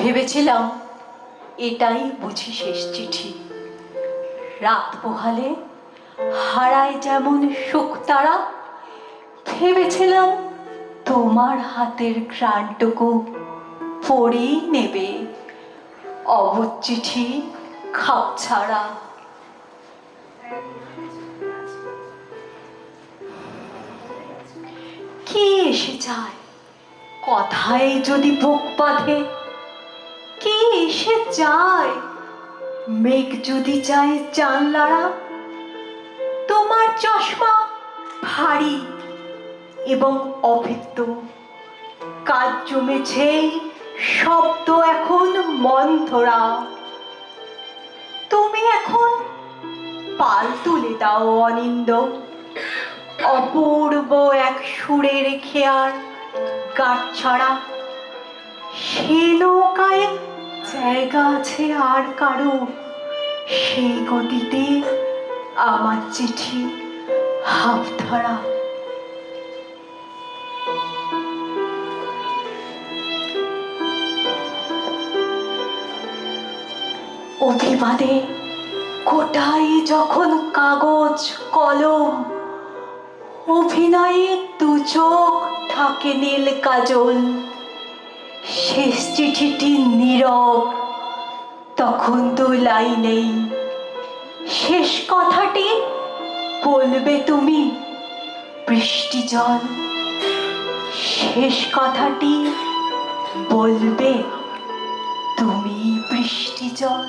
ভেবেছিলাম এটাই বুঝি শেষ চিঠি। রাত পোহালে হারায় যেমন শুকতারা, ভেবেছিলাম তোমার হাতের ঘ্রাণটুকু পড়েই নেবে অবুঝ চিঠি খাপ ছাড়া। কি এসে যায় কথায় যদি বুক বাঁধে, কি এসে যায় মেঘ যদি চায় জানলারা। তোমার চশমা ভারী এবং অভেদ্য, কাজ জমেছে, শব্দ এখন মন্থরা। তুমি এখন পাল তুলে দাও অনিন্দ, অপূর্ব এক সুরের খেয়ার গাঁট ছড়া। সে নৌকায় জায়গা আছে আর কারো, সেই গতিতে আমার চিঠি হাফ ধরা। অভিবাদে কোটাই যখন কাগজ কলম, অভিনয়ে দু চোখ ঢাকে নীল কাজল। শেষ চিঠিটি নীরব, তখন দু লাইনেই শেষ কথাটি বলবে তুমি বৃষ্টি জল। শেষ কথাটি বলবে তুমি বৃষ্টি জল।